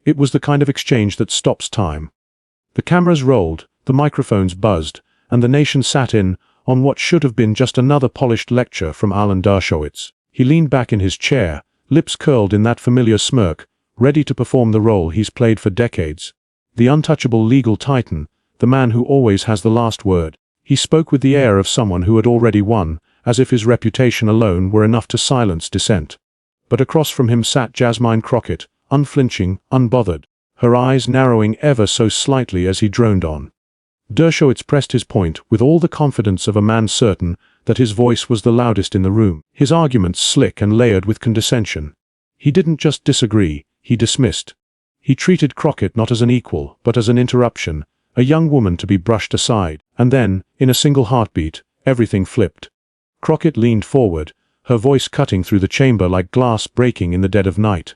It was the kind of exchange that stops time. The cameras rolled, the microphones buzzed, and the nation sat in on what should have been just another polished lecture from Alan Dershowitz. He leaned back in his chair, lips curled in that familiar smirk, ready to perform the role he's played for decades. The untouchable legal titan, the man who always has the last word. He spoke with the air of someone who had already won, as if his reputation alone were enough to silence dissent. But across from him sat Jasmine Crockett, unflinching, unbothered, her eyes narrowing ever so slightly as he droned on. Dershowitz pressed his point with all the confidence of a man certain that his voice was the loudest in the room, his arguments slick and layered with condescension. He didn't just disagree, he dismissed. He treated Crockett not as an equal, but as an interruption, a young woman to be brushed aside, and then, in a single heartbeat, everything flipped. Crockett leaned forward, her voice cutting through the chamber like glass breaking in the dead of night.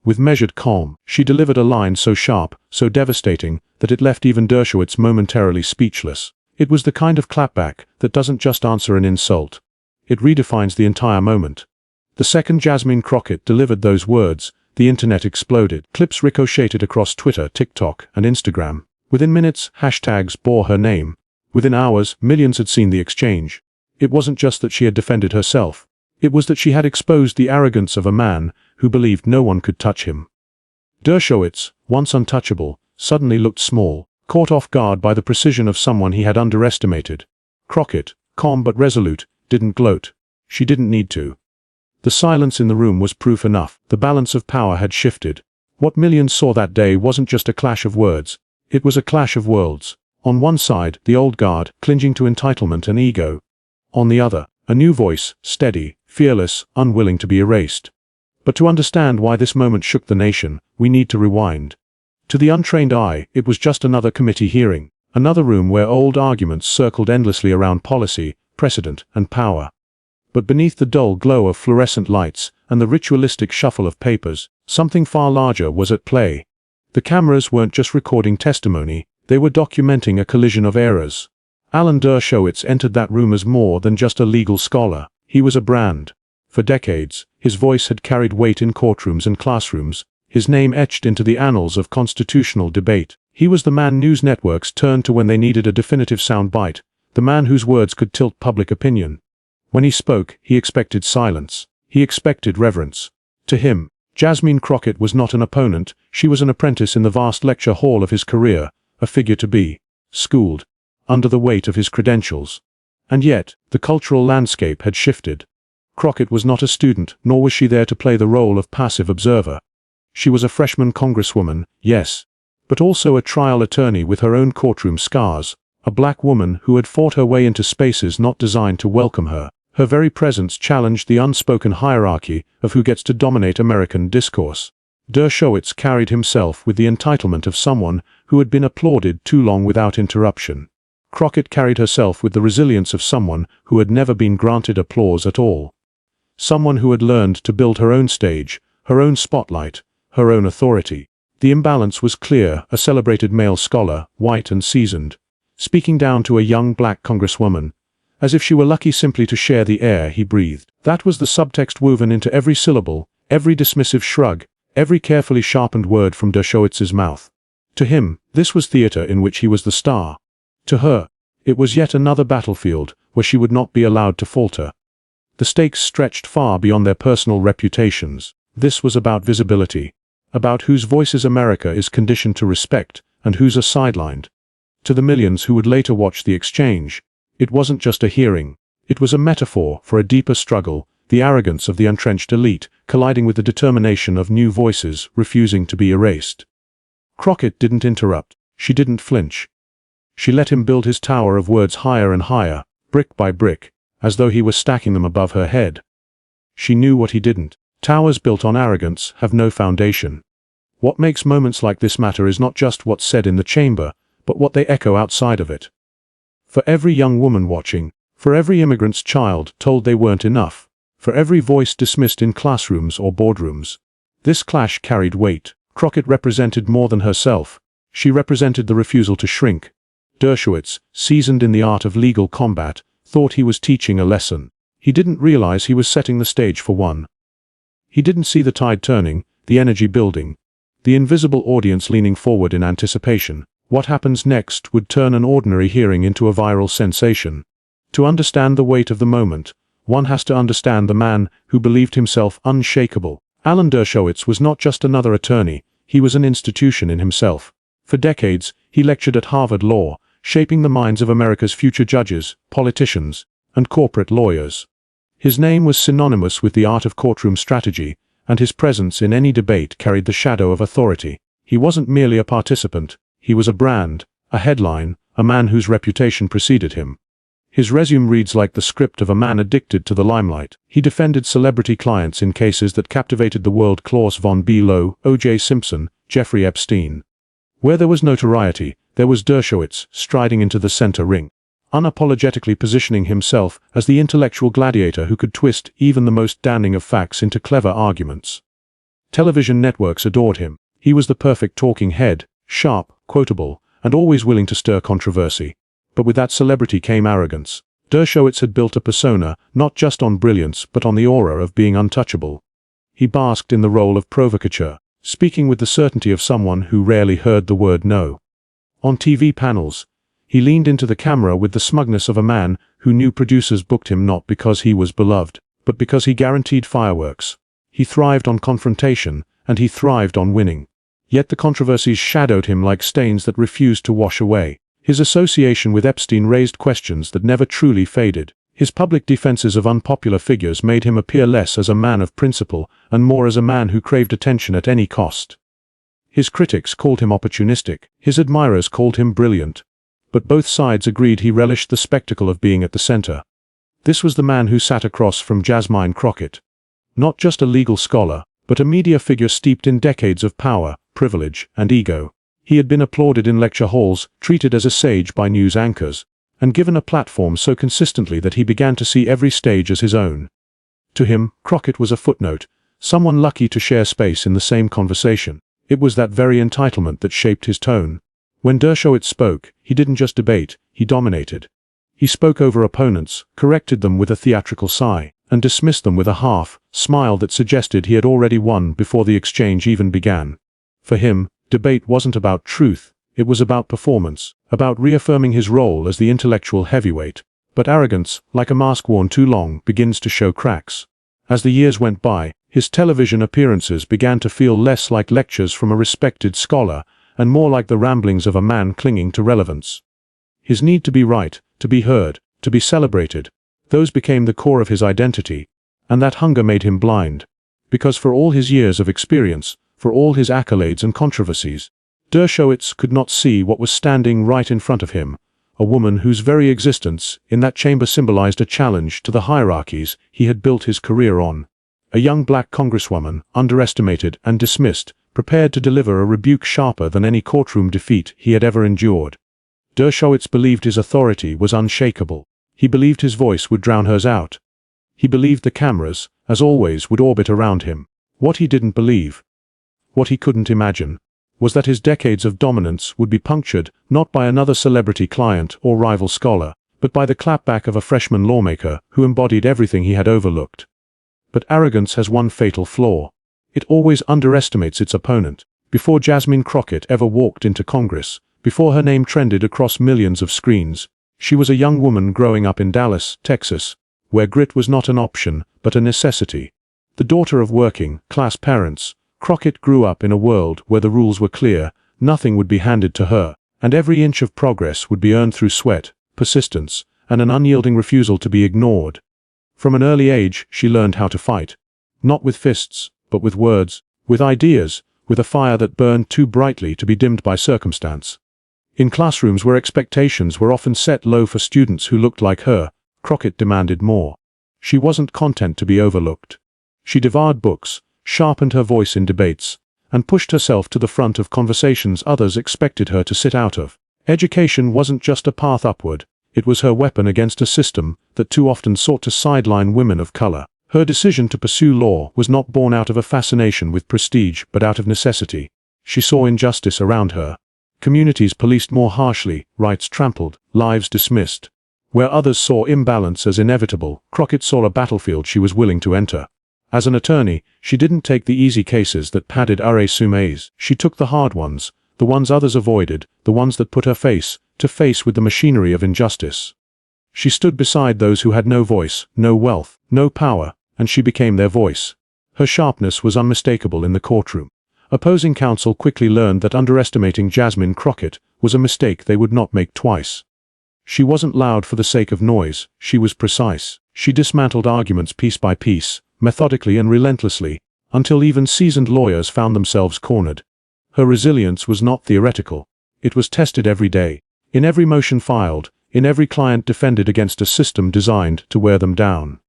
With measured calm, she delivered a line so sharp, so devastating, that it left even Dershowitz momentarily speechless. It was the kind of clapback that doesn't just answer an insult. It redefines the entire moment. The second Jasmine Crockett delivered those words, the internet exploded. Clips ricocheted across Twitter, TikTok, and Instagram. Within minutes, hashtags bore her name. Within hours, millions had seen the exchange. It wasn't just that she had defended herself. It was that she had exposed the arrogance of a man who believed no one could touch him. Dershowitz, once untouchable, suddenly looked small, caught off guard by the precision of someone he had underestimated. Crockett, calm but resolute, didn't gloat. She didn't need to. The silence in the room was proof enough. The balance of power had shifted. What millions saw that day wasn't just a clash of words. It was a clash of worlds. On one side, the old guard, clinging to entitlement and ego. On the other, a new voice, steady, fearless, unwilling to be erased. But to understand why this moment shook the nation, we need to rewind. To the untrained eye, it was just another committee hearing, another room where old arguments circled endlessly around policy, precedent, and power. But beneath the dull glow of fluorescent lights and the ritualistic shuffle of papers, something far larger was at play. The cameras weren't just recording testimony, they were documenting a collision of eras. Alan Dershowitz entered that room as more than just a legal scholar. He was a brand. For decades, his voice had carried weight in courtrooms and classrooms, his name etched into the annals of constitutional debate. He was the man news networks turned to when they needed a definitive soundbite, the man whose words could tilt public opinion. When he spoke, he expected silence. He expected reverence. To him, Jasmine Crockett was not an opponent, she was an apprentice in the vast lecture hall of his career, a figure to be schooled under the weight of his credentials. And yet, the cultural landscape had shifted. Crockett was not a student, nor was she there to play the role of passive observer. She was a freshman congresswoman, yes, but also a trial attorney with her own courtroom scars, a black woman who had fought her way into spaces not designed to welcome her. Her very presence challenged the unspoken hierarchy of who gets to dominate American discourse. Dershowitz carried himself with the entitlement of someone who had been applauded too long without interruption. Crockett carried herself with the resilience of someone who had never been granted applause at all. Someone who had learned to build her own stage, her own spotlight, her own authority. The imbalance was clear, a celebrated male scholar, white and seasoned, speaking down to a young black congresswoman, as if she were lucky simply to share the air he breathed. That was the subtext woven into every syllable, every dismissive shrug, every carefully sharpened word from Dershowitz's mouth. To him, this was theater in which he was the star. To her, it was yet another battlefield where she would not be allowed to falter. The stakes stretched far beyond their personal reputations. This was about visibility, about whose voices America is conditioned to respect and whose are sidelined. To the millions who would later watch the exchange, it wasn't just a hearing. It was a metaphor for a deeper struggle, the arrogance of the entrenched elite colliding with the determination of new voices refusing to be erased. Crockett didn't interrupt. She didn't flinch. She let him build his tower of words higher and higher, brick by brick, as though he were stacking them above her head. She knew what he didn't. Towers built on arrogance have no foundation. What makes moments like this matter is not just what's said in the chamber, but what they echo outside of it. For every young woman watching, for every immigrant's child told they weren't enough, for every voice dismissed in classrooms or boardrooms, this clash carried weight. Crockett represented more than herself. She represented the refusal to shrink. Dershowitz, seasoned in the art of legal combat, thought he was teaching a lesson. He didn't realize he was setting the stage for one. He didn't see the tide turning, the energy building. the invisible audience leaning forward in anticipation. What happens next would turn an ordinary hearing into a viral sensation. To understand the weight of the moment, one has to understand the man who believed himself unshakable. Alan Dershowitz was not just another attorney, he was an institution in himself. For decades, he lectured at Harvard Law, shaping the minds of America's future judges, politicians, and corporate lawyers. His name was synonymous with the art of courtroom strategy, and his presence in any debate carried the shadow of authority. He wasn't merely a participant, he was a brand, a headline, a man whose reputation preceded him. His resume reads like the script of a man addicted to the limelight. He defended celebrity clients in cases that captivated the world: Klaus von Bülow, O.J. Simpson, Jeffrey Epstein. Where there was notoriety, there was Dershowitz striding into the center ring, unapologetically positioning himself as the intellectual gladiator who could twist even the most damning of facts into clever arguments. Television networks adored him. He was the perfect talking head, sharp, quotable, and always willing to stir controversy. But with that celebrity came arrogance. Dershowitz had built a persona not just on brilliance but on the aura of being untouchable. He basked in the role of provocateur, speaking with the certainty of someone who rarely heard the word no. On TV panels, he leaned into the camera with the smugness of a man who knew producers booked him not because he was beloved, but because he guaranteed fireworks. He thrived on confrontation, and he thrived on winning. Yet the controversies shadowed him like stains that refused to wash away. His association with Epstein raised questions that never truly faded. His public defenses of unpopular figures made him appear less as a man of principle and more as a man who craved attention at any cost. His critics called him opportunistic, his admirers called him brilliant. But both sides agreed he relished the spectacle of being at the center. This was the man who sat across from Jasmine Crockett. Not just a legal scholar, but a media figure steeped in decades of power, privilege, and ego. He had been applauded in lecture halls, treated as a sage by news anchors, and given a platform so consistently that he began to see every stage as his own. To him, Crockett was a footnote, someone lucky to share space in the same conversation. It was that very entitlement that shaped his tone. When Dershowitz spoke, he didn't just debate, he dominated. He spoke over opponents, corrected them with a theatrical sigh, and dismissed them with a half-smile that suggested he had already won before the exchange even began. For him, debate wasn't about truth, it was about performance, about reaffirming his role as the intellectual heavyweight. But arrogance, like a mask worn too long, begins to show cracks. As the years went by, his television appearances began to feel less like lectures from a respected scholar, and more like the ramblings of a man clinging to relevance. His need to be right, to be heard, to be celebrated, those became the core of his identity, and that hunger made him blind. Because for all his years of experience, for all his accolades and controversies, Dershowitz could not see what was standing right in front of him, a woman whose very existence in that chamber symbolized a challenge to the hierarchies he had built his career on. A young black congresswoman, underestimated and dismissed, prepared to deliver a rebuke sharper than any courtroom defeat he had ever endured. Dershowitz believed his authority was unshakable. He believed his voice would drown hers out. He believed the cameras, as always, would orbit around him. What he didn't believe, what he couldn't imagine, was that his decades of dominance would be punctured not by another celebrity client or rival scholar, but by the clapback of a freshman lawmaker who embodied everything he had overlooked. But arrogance has one fatal flaw. It always underestimates its opponent. Before Jasmine Crockett ever walked into Congress, before her name trended across millions of screens, she was a young woman growing up in Dallas, Texas, where grit was not an option, but a necessity. The daughter of working-class parents, Crockett grew up in a world where the rules were clear, nothing would be handed to her, and every inch of progress would be earned through sweat, persistence, and an unyielding refusal to be ignored. From an early age, she learned how to fight. Not with fists, but with words, with ideas, with a fire that burned too brightly to be dimmed by circumstance. In classrooms where expectations were often set low for students who looked like her, Crockett demanded more. She wasn't content to be overlooked. She devoured books, sharpened her voice in debates, and pushed herself to the front of conversations others expected her to sit out of. Education wasn't just a path upward, it was her weapon against a system that too often sought to sideline women of color. Her decision to pursue law was not born out of a fascination with prestige but out of necessity. She saw injustice around her. Communities policed more harshly, rights trampled, lives dismissed. Where others saw imbalance as inevitable, Crockett saw a battlefield she was willing to enter. As an attorney, she didn't take the easy cases that padded resumes. She took the hard ones, the ones others avoided, the ones that put her face to face with the machinery of injustice. She stood beside those who had no voice, no wealth, no power, and she became their voice. Her sharpness was unmistakable in the courtroom. Opposing counsel quickly learned that underestimating Jasmine Crockett was a mistake they would not make twice. She wasn't loud for the sake of noise, she was precise. She dismantled arguments piece by piece, methodically and relentlessly, until even seasoned lawyers found themselves cornered. Her resilience was not theoretical. It was tested every day, in every motion filed, in every client defended against a system designed to wear them down.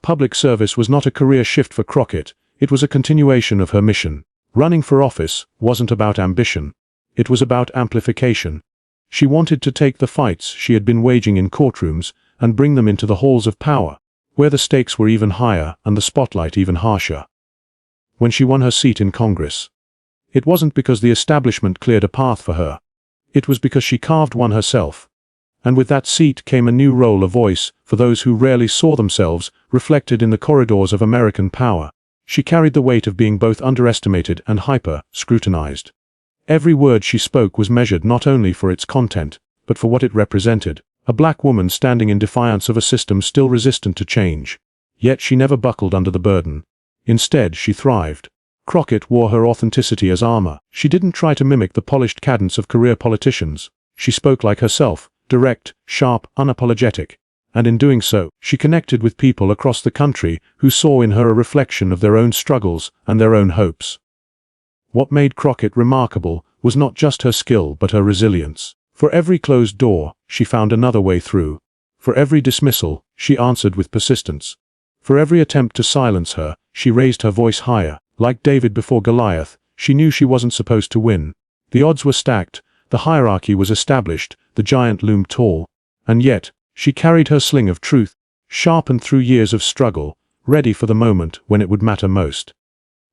Public service was not a career shift for Crockett, it was a continuation of her mission. Running for office wasn't about ambition. It was about amplification. She wanted to take the fights she had been waging in courtrooms and bring them into the halls of power, where the stakes were even higher and the spotlight even harsher. When she won her seat in Congress, it wasn't because the establishment cleared a path for her. It was because she carved one herself. And with that seat came a new role, a voice for those who rarely saw themselves reflected in the corridors of American power. She carried the weight of being both underestimated and hyper-scrutinized. Every word she spoke was measured not only for its content, but for what it represented. A black woman standing in defiance of a system still resistant to change. Yet she never buckled under the burden. Instead, she thrived. Crockett wore her authenticity as armor. She didn't try to mimic the polished cadence of career politicians. She spoke like herself, direct, sharp, unapologetic. And in doing so, she connected with people across the country who saw in her a reflection of their own struggles and their own hopes. What made Crockett remarkable was not just her skill but her resilience. For every closed door, she found another way through. For every dismissal, she answered with persistence. For every attempt to silence her, she raised her voice higher. Like David before Goliath, she knew she wasn't supposed to win. The odds were stacked, the hierarchy was established, the giant loomed tall. And yet, she carried her sling of truth, sharpened through years of struggle, ready for the moment when it would matter most.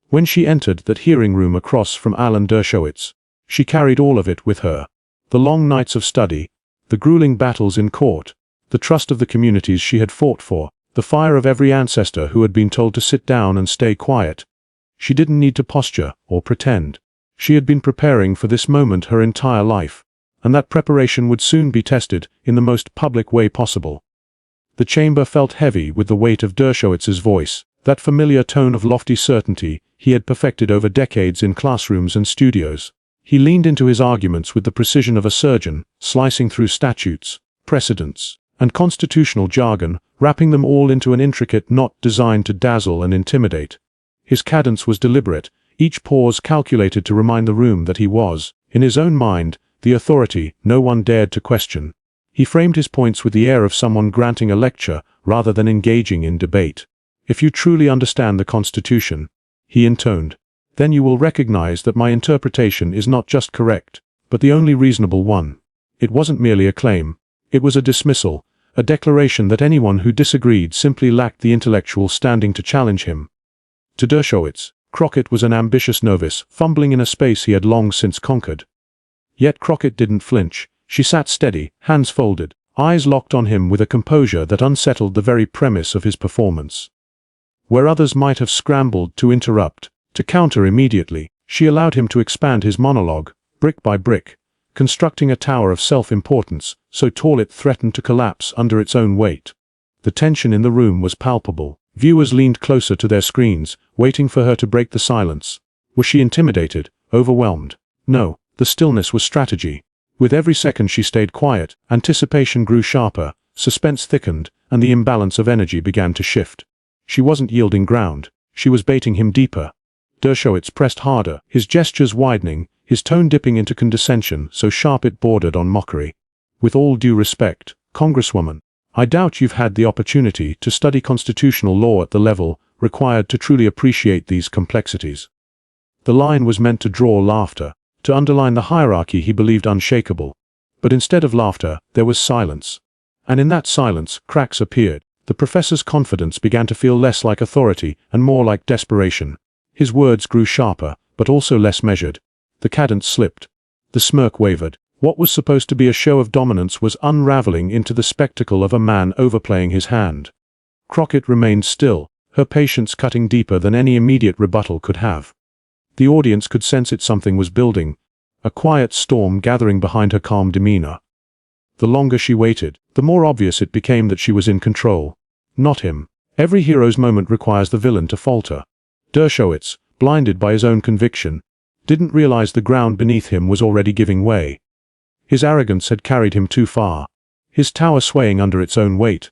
When she entered that hearing room across from Alan Dershowitz, she carried all of it with her. The long nights of study, the grueling battles in court, the trust of the communities she had fought for, the fire of every ancestor who had been told to sit down and stay quiet. She didn't need to posture or pretend. She had been preparing for this moment her entire life, and that preparation would soon be tested in the most public way possible. The chamber felt heavy with the weight of Dershowitz's voice, that familiar tone of lofty certainty he had perfected over decades in classrooms and studios. He leaned into his arguments with the precision of a surgeon, slicing through statutes, precedents, and constitutional jargon, wrapping them all into an intricate knot designed to dazzle and intimidate. His cadence was deliberate, each pause calculated to remind the room that he was, in his own mind, the authority no one dared to question. He framed his points with the air of someone granting a lecture rather than engaging in debate. "If you truly understand the Constitution," he intoned, "then you will recognize that my interpretation is not just correct, but the only reasonable one." It wasn't merely a claim. It was a dismissal, a declaration that anyone who disagreed simply lacked the intellectual standing to challenge him. To Dershowitz, Crockett was an ambitious novice, fumbling in a space he had long since conquered. Yet Crockett didn't flinch. She sat steady, hands folded, eyes locked on him with a composure that unsettled the very premise of his performance. Where others might have scrambled to interrupt, to counter immediately, she allowed him to expand his monologue, brick by brick, constructing a tower of self-importance, so tall it threatened to collapse under its own weight. The tension in the room was palpable. Viewers leaned closer to their screens, waiting for her to break the silence. Was she intimidated, overwhelmed? No, the stillness was strategy. With every second she stayed quiet, anticipation grew sharper, suspense thickened, and the imbalance of energy began to shift. She wasn't yielding ground. She was baiting him deeper. Dershowitz pressed harder, his gestures widening, his tone dipping into condescension so sharp it bordered on mockery. "With all due respect, Congresswoman, I doubt you've had the opportunity to study constitutional law at the level required to truly appreciate these complexities." The line was meant to draw laughter, to underline the hierarchy he believed unshakable. But instead of laughter, there was silence. And in that silence, cracks appeared. The professor's confidence began to feel less like authority and more like desperation. His words grew sharper, but also less measured. The cadence slipped. The smirk wavered. What was supposed to be a show of dominance was unraveling into the spectacle of a man overplaying his hand. Crockett remained still, her patience cutting deeper than any immediate rebuttal could have. The audience could sense something was building, a quiet storm gathering behind her calm demeanor. The longer she waited, the more obvious it became that she was in control. Not him. Every hero's moment requires the villain to falter. Dershowitz, blinded by his own conviction, didn't realize the ground beneath him was already giving way. His arrogance had carried him too far, his tower swaying under its own weight.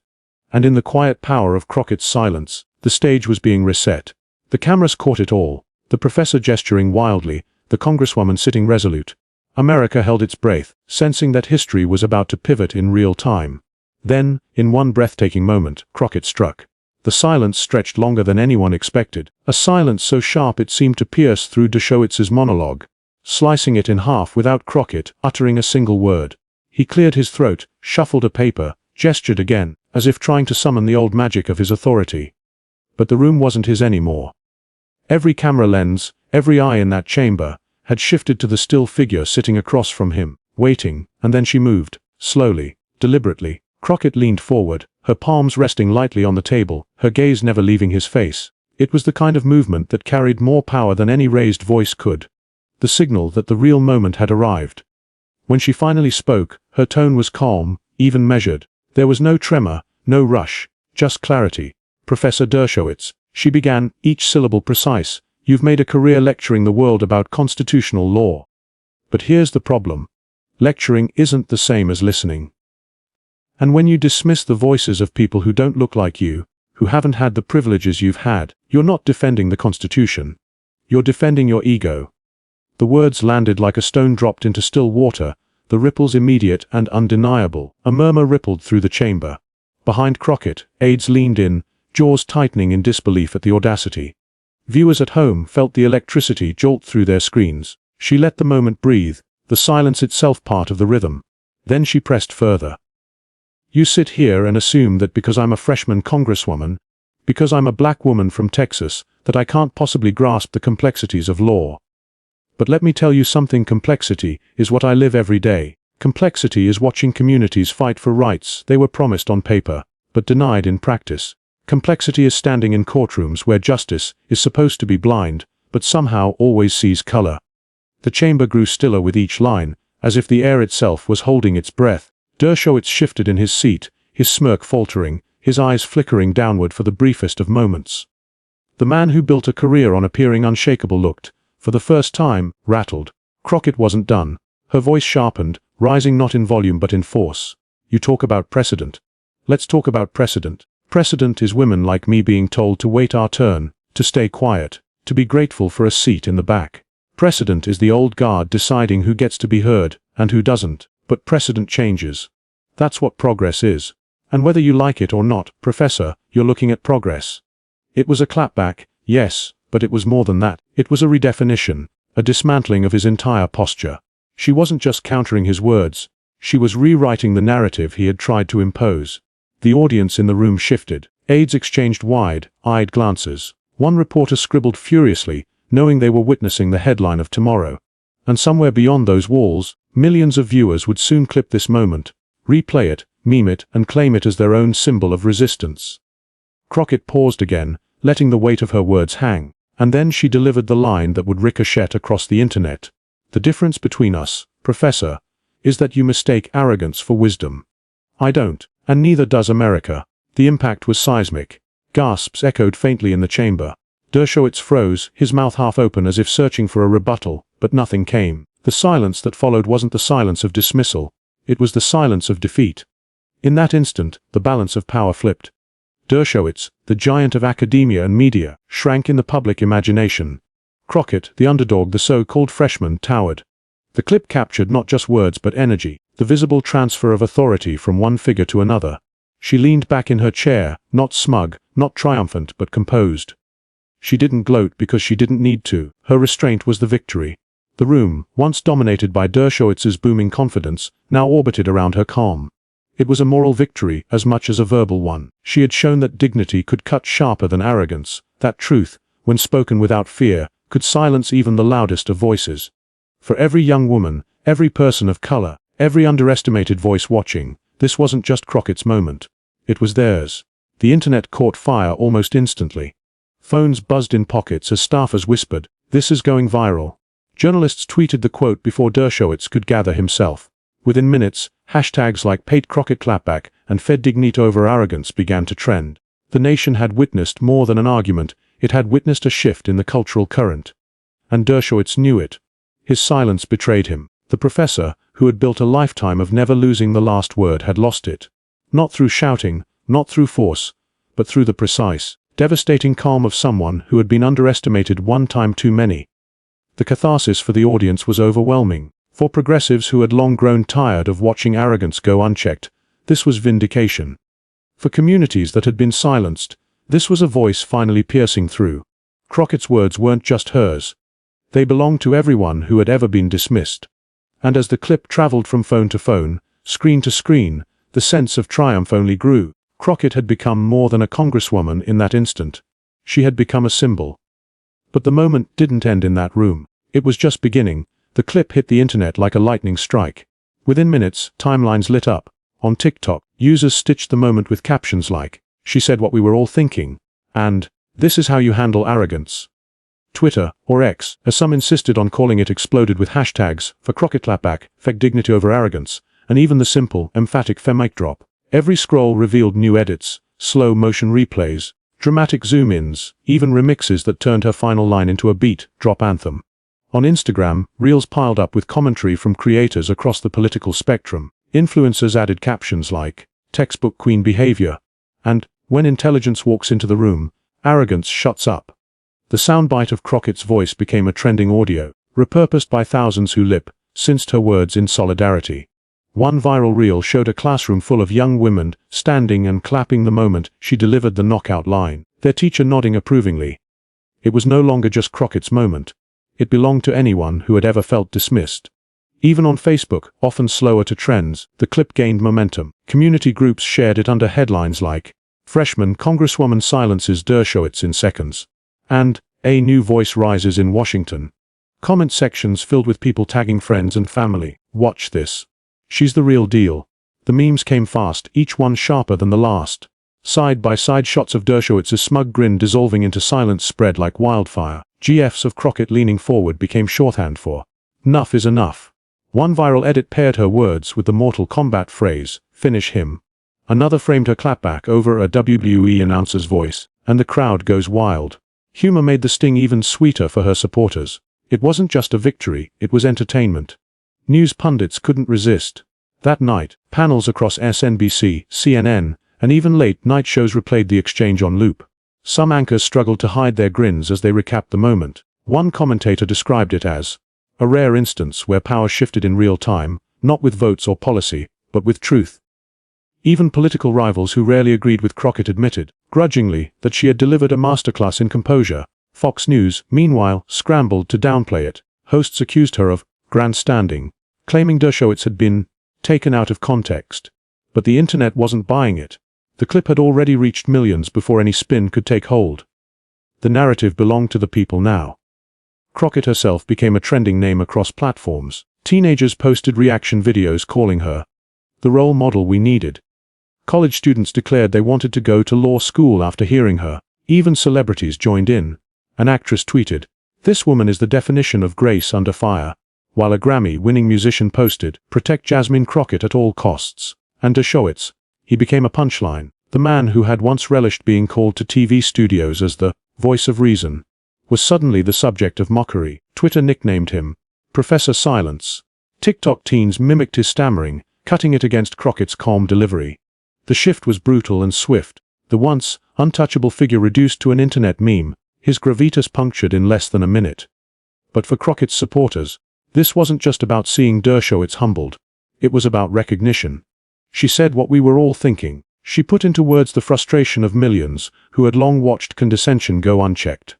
And in the quiet power of Crockett's silence, the stage was being reset. The cameras caught it all, the professor gesturing wildly, the congresswoman sitting resolute. America held its breath, sensing that history was about to pivot in real time. Then, in one breathtaking moment, Crockett struck. The silence stretched longer than anyone expected, a silence so sharp it seemed to pierce through Dershowitz's monologue, slicing it in half without Crockett uttering a single word. He cleared his throat, shuffled a paper, gestured again, as if trying to summon the old magic of his authority. But the room wasn't his anymore. Every camera lens, every eye in that chamber, had shifted to the still figure sitting across from him, waiting, and then she moved, slowly, deliberately. Crockett leaned forward, her palms resting lightly on the table, her gaze never leaving his face. It was the kind of movement that carried more power than any raised voice could. The signal that the real moment had arrived. When she finally spoke, her tone was calm, even measured. There was no tremor, no rush, just clarity. "Professor Dershowitz," she began, each syllable precise, "you've made a career lecturing the world about constitutional law. But here's the problem. Lecturing isn't the same as listening. And when you dismiss the voices of people who don't look like you, who haven't had the privileges you've had, you're not defending the Constitution. You're defending your ego." The words landed like a stone dropped into still water, the ripples immediate and undeniable. A murmur rippled through the chamber. Behind Crockett, aides leaned in, jaws tightening in disbelief at the audacity. Viewers at home felt the electricity jolt through their screens. She let the moment breathe, the silence itself part of the rhythm. Then she pressed further. "You sit here and assume that because I'm a freshman congresswoman, because I'm a black woman from Texas, that I can't possibly grasp the complexities of law. But let me tell you something. Complexity is what I live every day. Complexity is watching communities fight for rights they were promised on paper, but denied in practice. Complexity is standing in courtrooms where justice is supposed to be blind, but somehow always sees color." The chamber grew stiller with each line, as if the air itself was holding its breath. Dershowitz shifted in his seat, his smirk faltering, his eyes flickering downward for the briefest of moments. The man who built a career on appearing unshakable looked, for the first time, rattled. Crockett wasn't done. Her voice sharpened, rising not in volume but in force. "You talk about precedent. Let's talk about precedent. Precedent is women like me being told to wait our turn, to stay quiet, to be grateful for a seat in the back. Precedent is the old guard deciding who gets to be heard, and who doesn't. But precedent changes. That's what progress is. And whether you like it or not, Professor, you're looking at progress." It was a clapback, yes, but it was more than that. It was a redefinition, a dismantling of his entire posture. She wasn't just countering his words, she was rewriting the narrative he had tried to impose. The audience in the room shifted. Aides exchanged wide-eyed glances. One reporter scribbled furiously, knowing they were witnessing the headline of tomorrow. And somewhere beyond those walls, millions of viewers would soon clip this moment, replay it, meme it, and claim it as their own symbol of resistance. Crockett paused again, letting the weight of her words hang, and then she delivered the line that would ricochet across the internet. "The difference between us, Professor, is that you mistake arrogance for wisdom. I don't, and neither does America." The impact was seismic. Gasps echoed faintly in the chamber. Dershowitz froze, his mouth half open as if searching for a rebuttal, but nothing came. The silence that followed wasn't the silence of dismissal. It was the silence of defeat. In that instant, the balance of power flipped. Dershowitz, the giant of academia and media, shrank in the public imagination. Crockett, the underdog, the so-called freshman, towered. The clip captured not just words but energy, the visible transfer of authority from one figure to another. She leaned back in her chair, not smug, not triumphant, but composed. She didn't gloat because she didn't need to. Her restraint was the victory. The room, once dominated by Dershowitz's booming confidence, now orbited around her calm. It was a moral victory as much as a verbal one. She had shown that dignity could cut sharper than arrogance, that truth, when spoken without fear, could silence even the loudest of voices. For every young woman, every person of color, every underestimated voice watching, this wasn't just Crockett's moment. It was theirs. The internet caught fire almost instantly. Phones buzzed in pockets as staffers whispered, "This is going viral." Journalists tweeted the quote before Dershowitz could gather himself. Within minutes, hashtags like Paid Crockett Clapback and Fed Dignity over Arrogance began to trend. The nation had witnessed more than an argument, it had witnessed a shift in the cultural current. And Dershowitz knew it. His silence betrayed him. The professor, who had built a lifetime of never losing the last word, had lost it. Not through shouting, not through force, but through the precise, devastating calm of someone who had been underestimated one time too many. The catharsis for the audience was overwhelming. For progressives who had long grown tired of watching arrogance go unchecked, this was vindication. For communities that had been silenced, this was a voice finally piercing through. Crockett's words weren't just hers. They belonged to everyone who had ever been dismissed. And as the clip traveled from phone to phone, screen to screen, the sense of triumph only grew. Crockett had become more than a congresswoman in that instant. She had become a symbol. But the moment didn't end in that room. It was just beginning. The clip hit the internet like a lightning strike. Within minutes, timelines lit up. On TikTok, users stitched the moment with captions like, "She said what we were all thinking," and "This is how you handle arrogance." Twitter, or X, as some insisted on calling it, exploded with hashtags for Crockett Clapback, Fed Dignity over Arrogance, and even the simple, emphatic mic drop. Every scroll revealed new edits, slow motion replays, dramatic zoom-ins, even remixes that turned her final line into a beat drop anthem. On Instagram, reels piled up with commentary from creators across the political spectrum. Influencers added captions like, "Textbook queen behavior," and "When intelligence walks into the room, arrogance shuts up." The soundbite of Crockett's voice became a trending audio, repurposed by thousands who lip-synced her words in solidarity. One viral reel showed a classroom full of young women standing and clapping the moment she delivered the knockout line, their teacher nodding approvingly. It was no longer just Crockett's moment. It belonged to anyone who had ever felt dismissed. Even on Facebook, often slower to trends, the clip gained momentum. Community groups shared it under headlines like, "Freshman Congresswoman silences Dershowitz in seconds," and "A new voice rises in Washington." Comment sections filled with people tagging friends and family. "Watch this. She's the real deal." The memes came fast, each one sharper than the last. Side-by-side shots of Dershowitz's smug grin dissolving into silence spread like wildfire. GFs of Crockett leaning forward became shorthand for, "Enough is enough." One viral edit paired her words with the Mortal Kombat phrase, "Finish him." Another framed her clapback over a WWE announcer's voice, and the crowd goes wild. Humor made the sting even sweeter for her supporters. It wasn't just a victory, it was entertainment. News pundits couldn't resist. That night, panels across SNBC, CNN, and even late-night shows replayed the exchange on loop. Some anchors struggled to hide their grins as they recapped the moment. One commentator described it as a rare instance where power shifted in real time, not with votes or policy, but with truth. Even political rivals who rarely agreed with Crockett admitted, grudgingly, that she had delivered a masterclass in composure. Fox News, meanwhile, scrambled to downplay it. Hosts accused her of grandstanding, claiming Dershowitz had been taken out of context. But the internet wasn't buying it. The clip had already reached millions before any spin could take hold. The narrative belonged to the people now. Crockett herself became a trending name across platforms. Teenagers posted reaction videos calling her the role model we needed. College students declared they wanted to go to law school after hearing her. Even celebrities joined in. An actress tweeted, "This woman is the definition of grace under fire," while a Grammy-winning musician posted, "Protect Jasmine Crockett at all costs." And Dershowitz, he became a punchline. The man who had once relished being called to TV studios as the voice of reason was suddenly the subject of mockery. Twitter nicknamed him Professor Silence. TikTok teens mimicked his stammering, cutting it against Crockett's calm delivery. The shift was brutal and swift. The once untouchable figure reduced to an internet meme, his gravitas punctured in less than a minute. But for Crockett's supporters, this wasn't just about seeing Dershowitz humbled. It was about recognition. She said what we were all thinking. She put into words the frustration of millions who had long watched condescension go unchecked.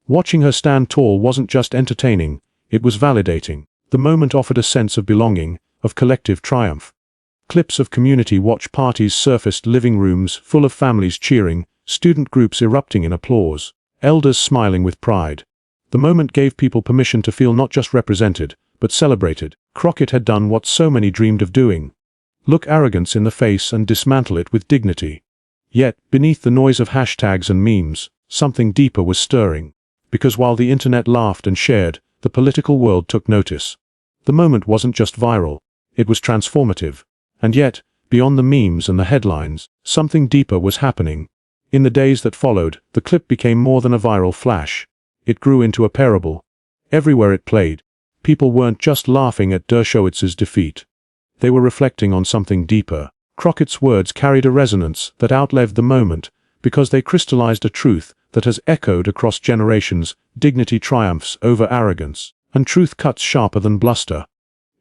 Watching her stand tall wasn't just entertaining, it was validating. The moment offered a sense of belonging, of collective triumph. Clips of community watch parties surfaced, living rooms full of families cheering, student groups erupting in applause, elders smiling with pride. The moment gave people permission to feel not just represented, but celebrated. Crockett had done what so many dreamed of doing. Look arrogance in the face and dismantle it with dignity. Yet, beneath the noise of hashtags and memes, something deeper was stirring. Because while the internet laughed and shared, the political world took notice. The moment wasn't just viral, it was transformative. And yet, beyond the memes and the headlines, something deeper was happening. In the days that followed, the clip became more than a viral flash. It grew into a parable. Everywhere it played, people weren't just laughing at Dershowitz's defeat. They were reflecting on something deeper. Crockett's words carried a resonance that outlived the moment, because they crystallized a truth that has echoed across generations: dignity triumphs over arrogance, and truth cuts sharper than bluster.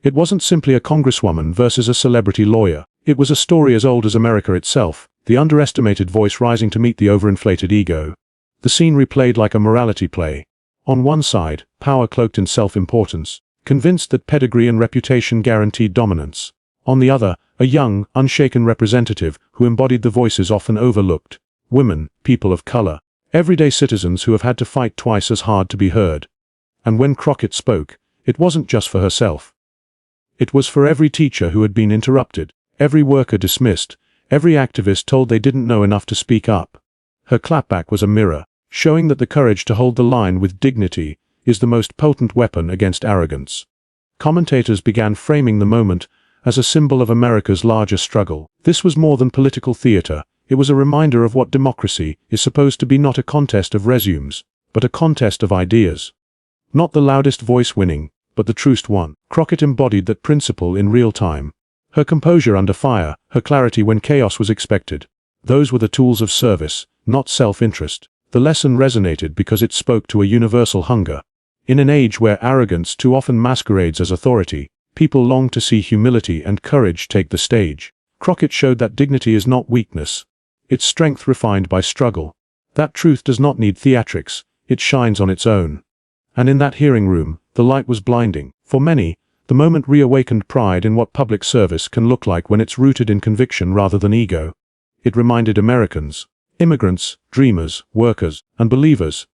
It wasn't simply a congresswoman versus a celebrity lawyer. It was a story as old as America itself, the underestimated voice rising to meet the overinflated ego. The scene replayed like a morality play. On one side, power cloaked in self-importance, convinced that pedigree and reputation guaranteed dominance. On the other, a young, unshaken representative who embodied the voices often overlooked: women, people of color, everyday citizens who have had to fight twice as hard to be heard. And when Crockett spoke, it wasn't just for herself. It was for every teacher who had been interrupted, every worker dismissed, every activist told they didn't know enough to speak up. Her clapback was a mirror, showing that the courage to hold the line with dignity is the most potent weapon against arrogance. Commentators began framing the moment as a symbol of America's larger struggle. This was more than political theater. It was a reminder of what democracy is supposed to be: not a contest of resumes, but a contest of ideas. Not the loudest voice winning, but the truest one. Crockett embodied that principle in real time. Her composure under fire, her clarity when chaos was expected. Those were the tools of service, not self-interest. The lesson resonated because it spoke to a universal hunger. In an age where arrogance too often masquerades as authority, people long to see humility and courage take the stage. Crockett showed that dignity is not weakness. It's strength refined by struggle. That truth does not need theatrics, it shines on its own. And in that hearing room, the light was blinding. For many, the moment reawakened pride in what public service can look like when it's rooted in conviction rather than ego. It reminded Americans, immigrants, dreamers, workers, and believers,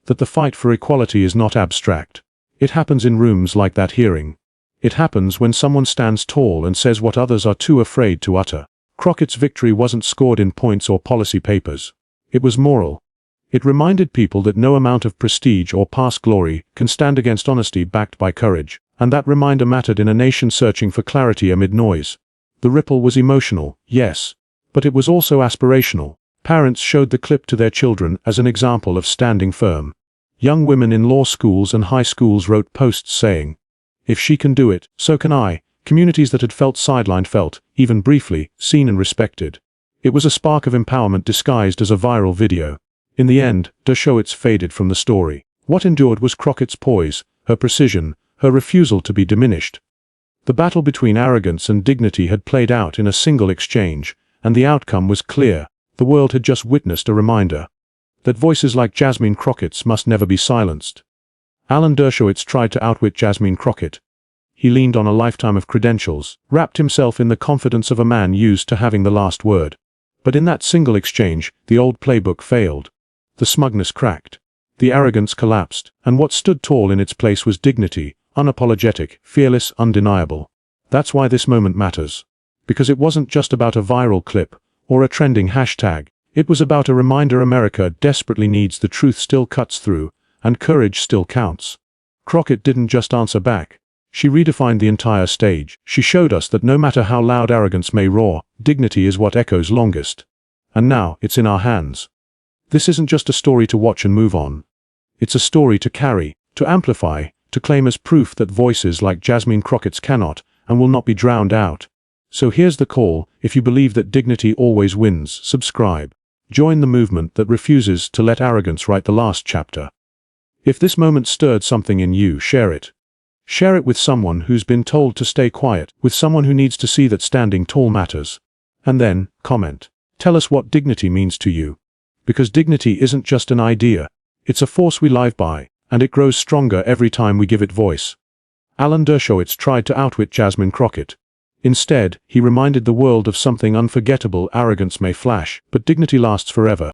that the fight for equality is not abstract. It happens in rooms like that hearing. It happens when someone stands tall and says what others are too afraid to utter. Crockett's victory wasn't scored in points or policy papers. It was moral. It reminded people that no amount of prestige or past glory can stand against honesty backed by courage, and that reminder mattered in a nation searching for clarity amid noise. The ripple was emotional, yes, but it was also aspirational. Parents showed the clip to their children as an example of standing firm. Young women in law schools and high schools wrote posts saying, "If she can do it, so can I." Communities that had felt sidelined felt, even briefly, seen and respected. It was a spark of empowerment disguised as a viral video. In the end, Dershowitz faded from the story. What endured was Crockett's poise, her precision, her refusal to be diminished. The battle between arrogance and dignity had played out in a single exchange, and the outcome was clear. The world had just witnessed a reminder that voices like Jasmine Crockett's must never be silenced. Alan Dershowitz tried to outwit Jasmine Crockett. He leaned on a lifetime of credentials, wrapped himself in the confidence of a man used to having the last word. But in that single exchange, the old playbook failed. The smugness cracked. The arrogance collapsed, and what stood tall in its place was dignity, unapologetic, fearless, undeniable. That's why this moment matters. Because it wasn't just about a viral clip, or a trending hashtag. It was about a reminder America desperately needs: the truth still cuts through, and courage still counts. Crockett didn't just answer back. She redefined the entire stage. She showed us that no matter how loud arrogance may roar, dignity is what echoes longest. And now, it's in our hands. This isn't just a story to watch and move on. It's a story to carry, to amplify, to claim as proof that voices like Jasmine Crockett's cannot and will not be drowned out. So here's the call: if you believe that dignity always wins, subscribe. Join the movement that refuses to let arrogance write the last chapter. If this moment stirred something in you, share it. Share it with someone who's been told to stay quiet, with someone who needs to see that standing tall matters. And then, comment. Tell us what dignity means to you. Because dignity isn't just an idea. It's a force we live by, and it grows stronger every time we give it voice. Alan Dershowitz tried to outwit Jasmine Crockett. Instead, he reminded the world of something unforgettable: arrogance may flash, but dignity lasts forever.